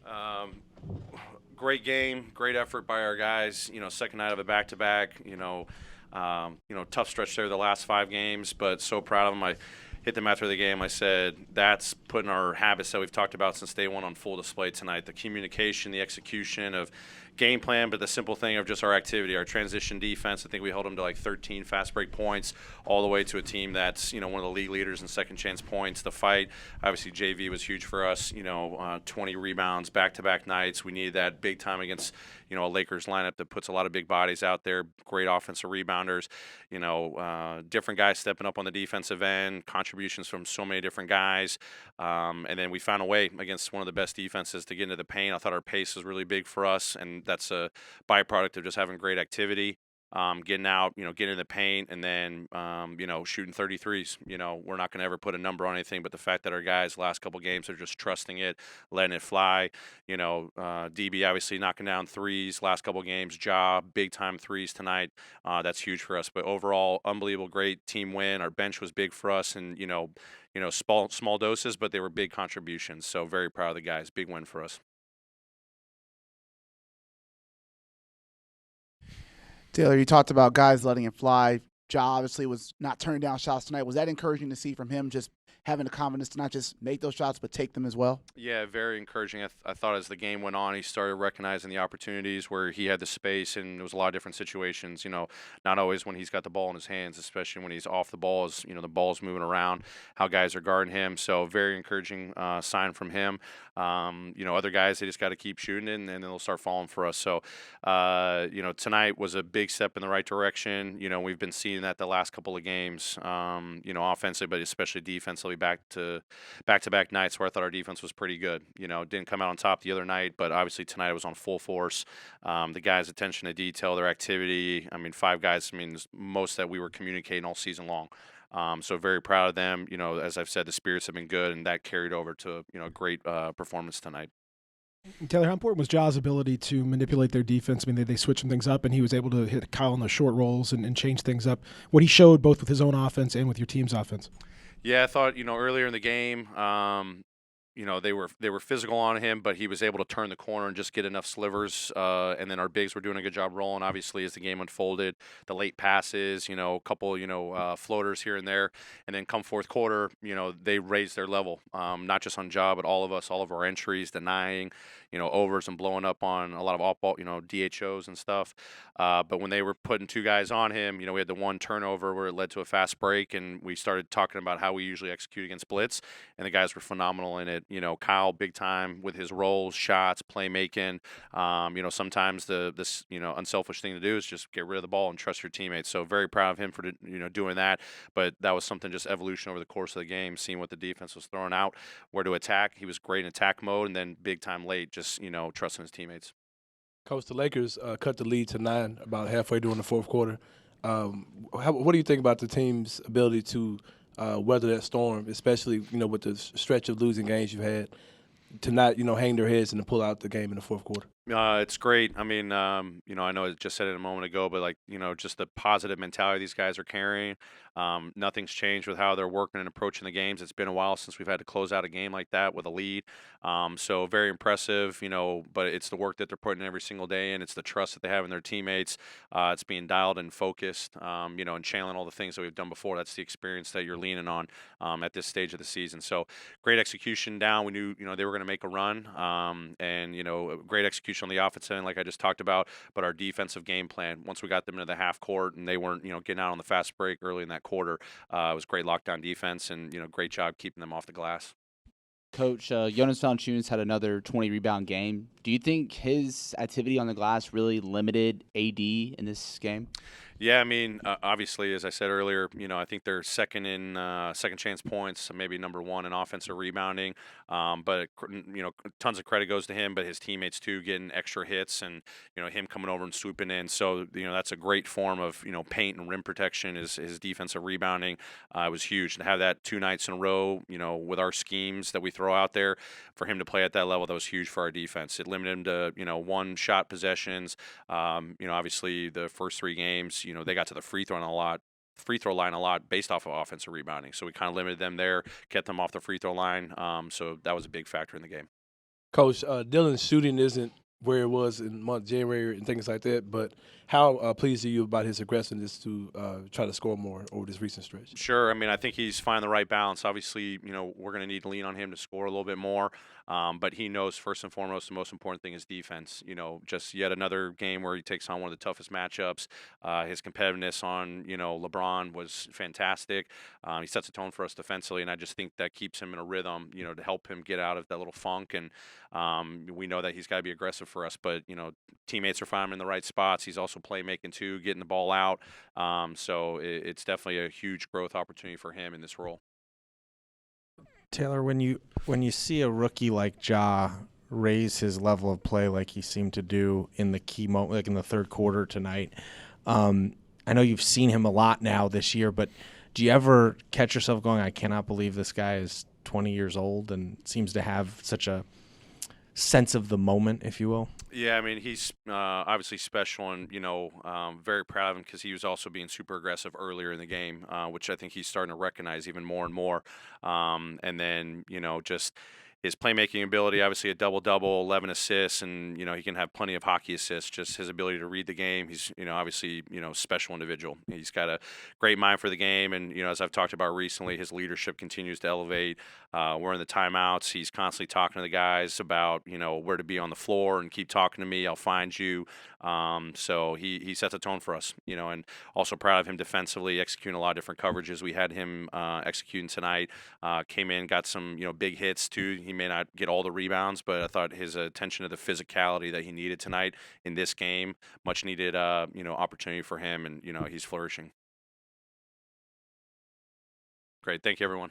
Um, Great game, great effort by our guys. Second night of a back-to-back. Tough stretch there the last 5 games, but so proud of them. I hit them after the game. I said that's putting our habits that we've talked about since day one on full display tonight. The communication, the execution of game plan, but the simple thing of just our activity, our transition defense. I think we held them to like 13 fast break points, all the way to a team that's one of the league leaders in second chance points. The fight, obviously JV was huge for us. 20 rebounds back to back nights. We needed that big time against a Lakers lineup that puts a lot of big bodies out there. Great offensive rebounders. Different guys stepping up on the defensive end. Contributions from so many different guys. And then we found a way against one of the best defenses to get into the paint. I thought our pace was really big for us, and that's a byproduct of just having great activity, getting out, getting in the paint, and then, shooting 33s. We're not going to ever put a number on anything, but the fact that our guys last couple games are just trusting it, letting it fly. DB obviously knocking down threes last couple games. Big time threes tonight. That's huge for us. But overall, unbelievable, great team win. Our bench was big for us, and small doses, but they were big contributions. So very proud of the guys. Big win for us. Taylor, you talked about guys letting it fly. Ja obviously was not turning down shots tonight. Was that encouraging to see from him, just having the confidence to not just make those shots but take them as well? Yeah, very encouraging. I thought as the game went on, he started recognizing the opportunities where he had the space, and it was a lot of different situations. Not always when he's got the ball in his hands, especially when he's off the ball. As the ball's moving around, how guys are guarding him. So very encouraging sign from him. Other guys, they just got to keep shooting it, and then they'll start falling for us. So, tonight was a big step in the right direction. We've been seeing that the last couple of games. Offensively, but especially defensively, back-to-back nights where I thought our defense was pretty good. Didn't come out on top the other night, but obviously tonight it was on full force. The guys' attention to detail, their activity. 5 guys. Most that we were communicating all season long. So very proud of them. As I've said, the spirits have been good, and that carried over to a great performance tonight. Taylor, how important was Ja's ability to manipulate their defense? They switched some things up, and he was able to hit Kyle on the short rolls and change things up. What he showed both with his own offense and with your team's offense. Yeah, I thought earlier in the game, they were physical on him, but he was able to turn the corner and just get enough slivers. And then our bigs were doing a good job rolling. Obviously, as the game unfolded, the late passes, a couple, floaters here and there, and then come fourth quarter, they raised their level, not just on Ja, but all of us, all of our entries, denying, overs and blowing up on a lot of off ball, DHOs and stuff. But when they were putting 2 guys on him, we had the one turnover where it led to a fast break, and we started talking about how we usually execute against blitz, and the guys were phenomenal in it. Kyle, big time with his rolls, shots, playmaking. Sometimes this unselfish thing to do is just get rid of the ball and trust your teammates. So very proud of him for doing that. But that was something, just evolution over the course of the game, seeing what the defense was throwing out, where to attack. He was great in attack mode, and then big time late, just trusting his teammates. Coach, the Lakers cut the lead to 9 about halfway during the fourth quarter. What do you think about the team's ability to weather that storm, especially with the stretch of losing games you've had, to not hang their heads and to pull out the game in the fourth quarter? It's great. I know I just said it a moment ago, but just the positive mentality these guys are carrying. Nothing's changed with how they're working and approaching the games. It's been a while since we've had to close out a game like that with a lead. So very impressive, but it's the work that they're putting every single day in. It's the trust that they have in their teammates. It's being dialed and focused, and channeling all the things that we've done before. That's the experience that you're leaning on at this stage of the season. So great execution down. We knew, they were going to make a run, and, great execution on the offensive end, like I just talked about, but our defensive game plan, once we got them into the half court and they weren't, getting out on the fast break early in that quarter, it was great lockdown defense and, great job keeping them off the glass. Coach, Jonas Valanciunas had another 20-rebound game. Do you think his activity on the glass really limited AD in this game? Yeah, obviously, as I said earlier, I think they're second in second chance points, maybe number 1 in offensive rebounding. But tons of credit goes to him, but his teammates too, getting extra hits, and him coming over and swooping in. So that's a great form of paint and rim protection. His defensive rebounding was huge. To have that 2 nights in a row, with our schemes that we throw out there, for him to play at that level, that was huge for our defense. It limited him to 1 shot possessions. Obviously the first 3 games, they got to the free throw line a lot based off of offensive rebounding. So we kind of limited them there, kept them off the free throw line. So that was a big factor in the game. Coach, Dillon's shooting isn't where it was in month January and things like that, but how pleased are you about his aggressiveness to try to score more over this recent stretch? Sure. I mean, I think he's finding the right balance. Obviously, we're going to need to lean on him to score a little bit more. But he knows first and foremost the most important thing is defense. Just yet another game where he takes on one of the toughest matchups. His competitiveness on LeBron was fantastic. He sets a tone for us defensively, and I just think that keeps him in a rhythm. To help him get out of that little funk. And we know that he's got to be aggressive for us, but teammates are finding him in the right spots. He's also playmaking too, getting the ball out. So it's definitely a huge growth opportunity for him in this role. Taylor, when you see a rookie like Ja raise his level of play like he seemed to do in the key moment, like in the third quarter tonight, I know you've seen him a lot now this year, but do you ever catch yourself going, I cannot believe this guy is 20 years old and seems to have such a sense of the moment, if you will? Yeah, I mean, he's obviously special, and very proud of him because he was also being super aggressive earlier in the game, which I think he's starting to recognize even more and more. And then just his playmaking ability, obviously a double-double, 11 assists, and he can have plenty of hockey assists. Just his ability to read the game. He's obviously special individual. He's got a great mind for the game, and as I've talked about recently, his leadership continues to elevate. We're in the timeouts. He's constantly talking to the guys about where to be on the floor and keep talking to me. I'll find you. So he sets a tone for us. And also proud of him defensively, executing a lot of different coverages. We had him executing tonight. Came in, got some big hits too. He may not get all the rebounds, but I thought his attention to the physicality that he needed tonight in this game, much needed opportunity for him, and he's flourishing. Great, thank you everyone.